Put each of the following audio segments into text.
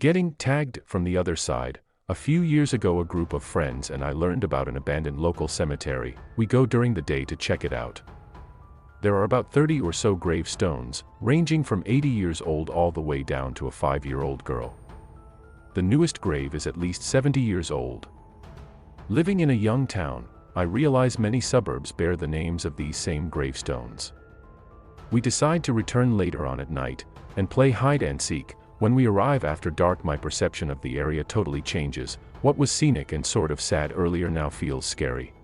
Getting tagged from the other side. A few years ago, a group of friends and I learned about an abandoned local cemetery. We go during the day to check it out. There are about 30 or so gravestones, ranging from 80 years old all the way down to a 5-year-old girl. The newest grave is at least 70 years old. Living in a young town, I realize many suburbs bear the names of these same gravestones. We decide to return later on at night and play hide and seek. When we arrive after dark, my perception of the area totally changes. What was scenic and sort of sad earlier now feels scary.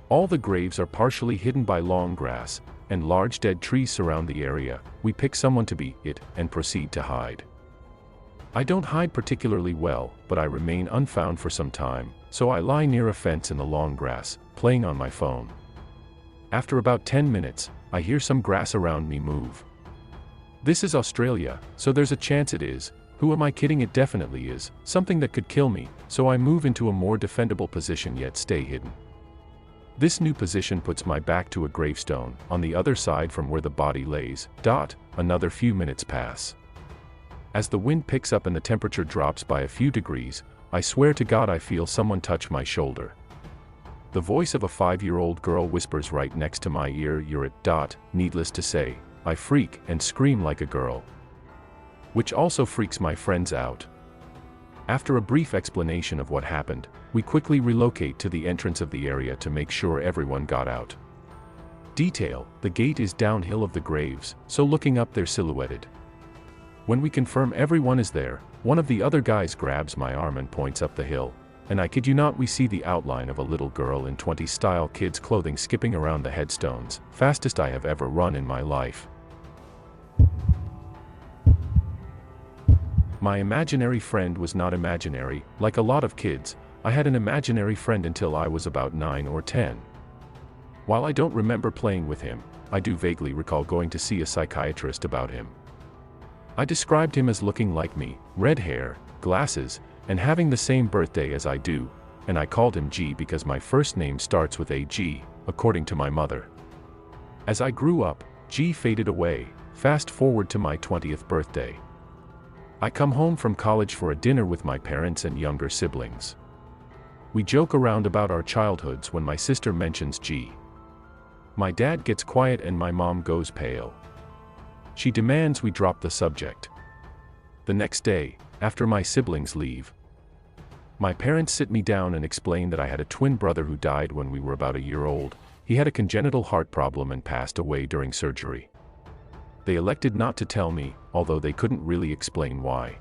All the graves are partially hidden by long grass, and large dead trees surround the area. We pick someone to be it and proceed to hide. I don't hide particularly well, but I remain unfound for some time, so I lie near a fence in the long grass, playing on my phone. After about 10 minutes, I hear some grass around me move. This is Australia, so there's a chance it is, who am I kidding, it definitely is, something that could kill me, so I move into a more defendable position yet stay hidden. This new position puts my back to a gravestone, on the other side from where the body lays. Another few minutes pass. As the wind picks up and the temperature drops by a few degrees, I swear to God I feel someone touch my shoulder. The voice of a 5-year-old girl whispers right next to my ear, "You're it." Needless to say, I freak and scream like a girl. Which also freaks my friends out. After a brief explanation of what happened, we quickly relocate to the entrance of the area to make sure everyone got out. Detail: the gate is downhill of the graves, so looking up they're silhouetted. When we confirm everyone is there, one of the other guys grabs my arm and points up the hill, and I kid you not, we see the outline of a little girl in 20s style kids clothing skipping around the headstones. Fastest I have ever run in my life. My imaginary friend was not imaginary. Like a lot of kids, I had an imaginary friend until I was about 9 or 10. While I don't remember playing with him, I do vaguely recall going to see a psychiatrist about him. I described him as looking like me, red hair, glasses, and having the same birthday as I do, and I called him G because my first name starts with a G, according to my mother. As I grew up, G faded away. Fast forward to my 20th birthday. I come home from college for a dinner with my parents and younger siblings. We joke around about our childhoods when my sister mentions G. My dad gets quiet and my mom goes pale. She demands we drop the subject. The next day, after my siblings leave, my parents sit me down and explain that I had a twin brother who died when we were about a year old. He had a congenital heart problem and passed away during surgery. They elected not to tell me, although they couldn't really explain why.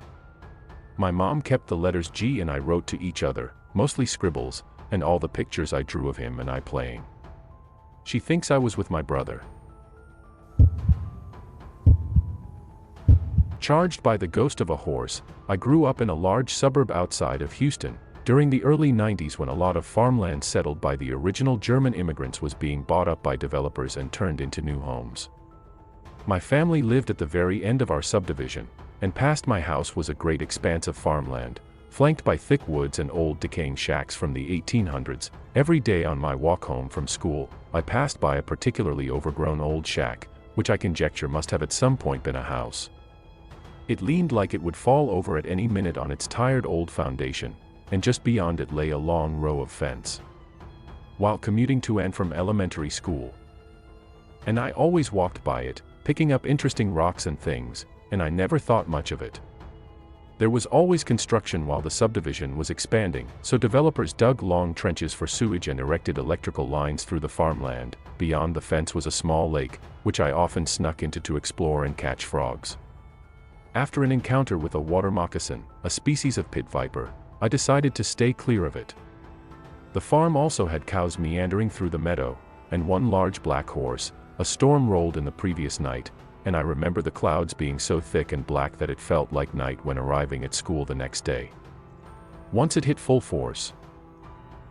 My mom kept the letters G and I wrote to each other, mostly scribbles, and all the pictures I drew of him and I playing. She thinks I was with my brother. Charged by the ghost of a horse, I grew up in a large suburb outside of Houston. During the early 90s, when a lot of farmland settled by the original German immigrants was being bought up by developers and turned into new homes. My family lived at the very end of our subdivision, and past my house was a great expanse of farmland, flanked by thick woods and old decaying shacks from the 1800s. Every day on my walk home from school, I passed by a particularly overgrown old shack, which I conjecture must have at some point been a house. It leaned like it would fall over at any minute on its tired old foundation, and just beyond it lay a long row of fence. While commuting to and from elementary school, and I always walked by it, picking up interesting rocks and things, and I never thought much of it. There was always construction while the subdivision was expanding, so developers dug long trenches for sewage and erected electrical lines through the farmland. Beyond the fence was a small lake, which I often snuck into to explore and catch frogs. After an encounter with a water moccasin, a species of pit viper, I decided to stay clear of it. The farm also had cows meandering through the meadow, and one large black horse. A storm rolled in the previous night, and I remember the clouds being so thick and black that it felt like night when arriving at school the next day. Once it hit full force,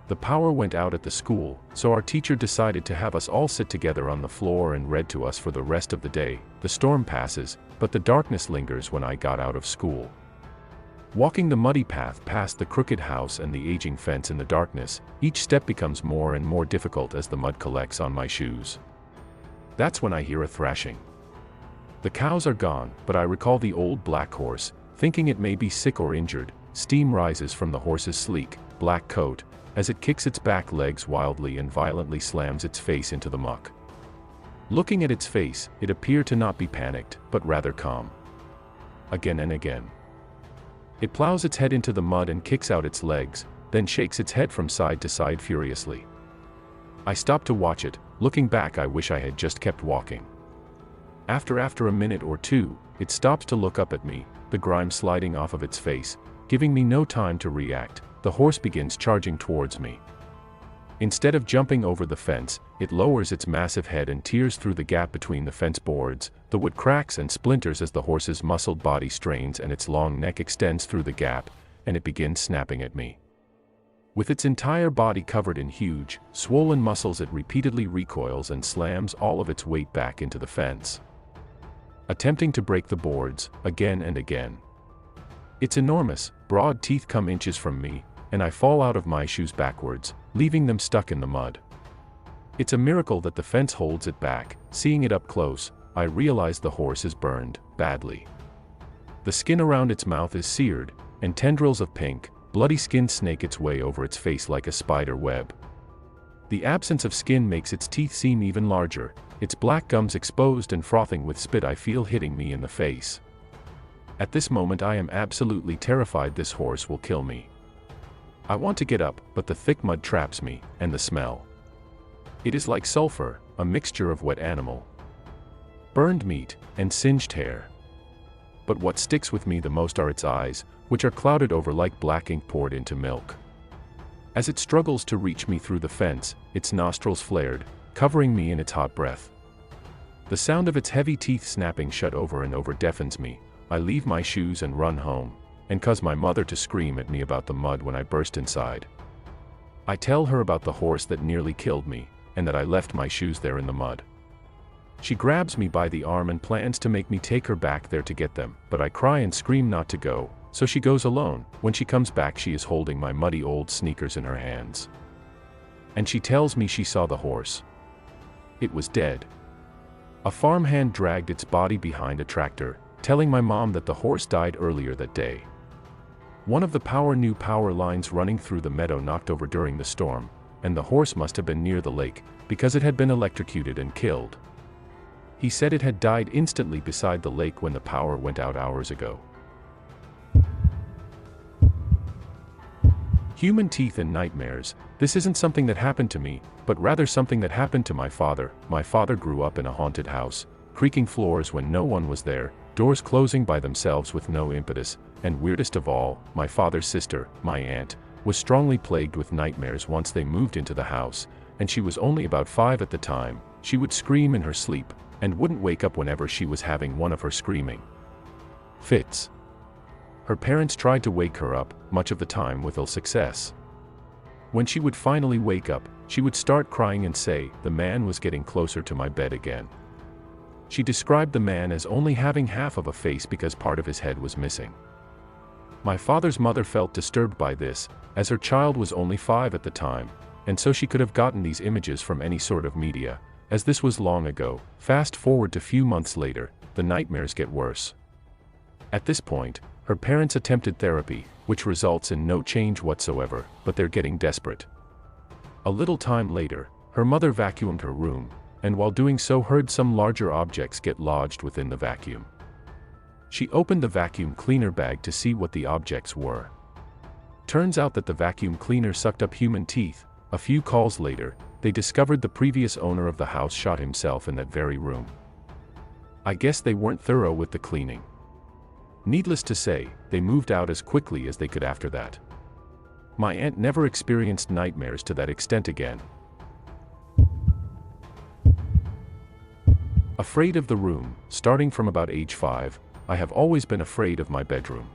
the power went out at the school, so our teacher decided to have us all sit together on the floor and read to us for the rest of the day. The storm passes, but the darkness lingers when I got out of school. Walking the muddy path past the crooked house and the aging fence in the darkness, each step becomes more and more difficult as the mud collects on my shoes. That's when I hear a thrashing. The cows are gone, but I recall the old black horse, Thinking it may be sick or injured, steam rises from the horse's sleek, black coat, as it kicks its back legs wildly and violently slams its face into the muck. Looking at its face, it appeared to not be panicked, but rather calm. Again and again. It plows its head into the mud and kicks out its legs, then shakes its head from side to side furiously. I stop to watch it. Looking back, I wish I had just kept walking. After a minute or two, it stops to look up at me, the grime sliding off of its face. Giving me no time to react, the horse begins charging towards me. Instead of jumping over the fence, it lowers its massive head and tears through the gap between the fence boards. The wood cracks and splinters as the horse's muscled body strains and its long neck extends through the gap, and it begins snapping at me. With its entire body covered in huge, swollen muscles, it repeatedly recoils and slams all of its weight back into the fence, attempting to break the boards, again and again. Its enormous, broad teeth come inches from me, and I fall out of my shoes backwards, leaving them stuck in the mud. It's a miracle that the fence holds it back. Seeing it up close, I realize the horse is burned, badly. The skin around its mouth is seared, and tendrils of pink, bloody skin snake its way over its face like a spider web. The absence of skin makes its teeth seem even larger, its black gums exposed and frothing with spit I feel hitting me in the face. At this moment I am absolutely terrified this horse will kill me. I want to get up, but the thick mud traps me, and the smell. It is like sulfur, a mixture of wet animal, burned meat, and singed hair. But what sticks with me the most are its eyes, which are clouded over like black ink poured into milk. As it struggles to reach me through the fence, its nostrils flared, covering me in its hot breath. The sound of its heavy teeth snapping shut over and over deafens me. I leave my shoes and run home, and cause my mother to scream at me about the mud when I burst inside. I tell her about the horse that nearly killed me, and that I left my shoes there in the mud. She grabs me by the arm and plans to make me take her back there to get them, but I cry and scream not to go, so she goes alone. When she comes back, she is holding my muddy old sneakers in her hands. And she tells me she saw the horse. It was dead. A farmhand dragged its body behind a tractor, telling my mom that the horse died earlier that day. One of the new power lines running through the meadow knocked over during the storm, and the horse must have been near the lake, because it had been electrocuted and killed. He said it had died instantly beside the lake when the power went out hours ago. Human teeth and nightmares. This isn't something that happened to me, but rather something that happened to my father. My father grew up in a haunted house, creaking floors when no one was there, doors closing by themselves with no impetus, and weirdest of all, my father's sister, my aunt, was strongly plagued with nightmares once they moved into the house, and she was only about 5 at the time. She would scream in her sleep, and wouldn't wake up whenever she was having one of her screaming fits. Her parents tried to wake her up, much of the time with ill success. When she would finally wake up, she would start crying and say, "The man was getting closer to my bed again." She described the man as only having half of a face because part of his head was missing. My father's mother felt disturbed by this, as her child was only 5 at the time, and so she could have gotten these images from any sort of media, as this was long ago. Fast forward to few months later, the nightmares get worse. At this point, her parents attempted therapy, which results in no change whatsoever, but they're getting desperate. A little time later, her mother vacuumed her room, and while doing so heard some larger objects get lodged within the vacuum. She opened the vacuum cleaner bag to see what the objects were. Turns out that the vacuum cleaner sucked up human teeth. A few calls later, they discovered the previous owner of the house shot himself in that very room. I guess they weren't thorough with the cleaning. Needless to say, they moved out as quickly as they could after that. My aunt never experienced nightmares to that extent again. Afraid of the room. Starting from about age 5, I have always been afraid of my bedroom.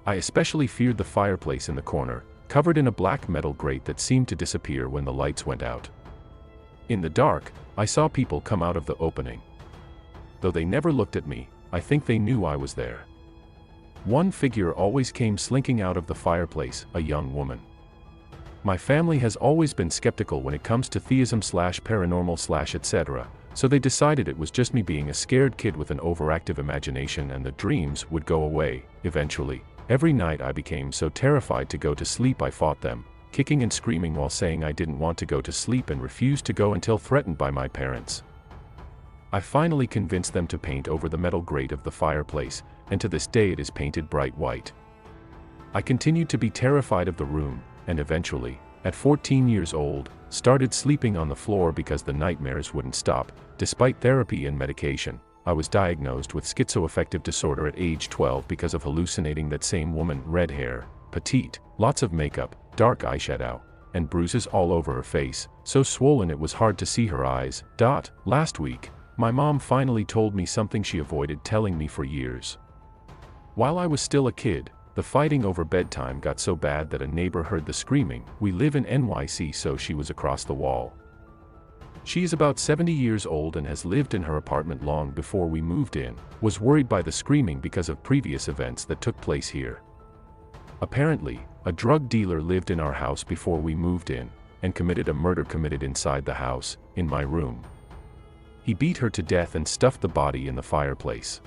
I especially feared the fireplace in the corner, covered in a black metal grate that seemed to disappear when the lights went out. In the dark, I saw people come out of the opening. Though they never looked at me, I think they knew I was there. One figure always came slinking out of the fireplace, a young woman. My family has always been skeptical when it comes to theism/paranormal/etc., so they decided it was just me being a scared kid with an overactive imagination and the dreams would go away, eventually. Every night I became so terrified to go to sleep I fought them, kicking and screaming while saying I didn't want to go to sleep and refused to go until threatened by my parents. I finally convinced them to paint over the metal grate of the fireplace, and to this day it is painted bright white. I continued to be terrified of the room, and eventually, at 14 years old, started sleeping on the floor because the nightmares wouldn't stop. Despite therapy and medication, I was diagnosed with schizoaffective disorder at age 12 because of hallucinating that same woman, red hair, petite, lots of makeup, dark eyeshadow, and bruises all over her face, so swollen it was hard to see her eyes. Last week, my mom finally told me something she avoided telling me for years. While I was still a kid, the fighting over bedtime got so bad that a neighbor heard the screaming. We live in NYC, so she was across the wall. She is about 70 years old and has lived in her apartment long before we moved in, was worried by the screaming because of previous events that took place here. Apparently, a drug dealer lived in our house before we moved in, and committed a murder inside the house, in my room. He beat her to death and stuffed the body in the fireplace.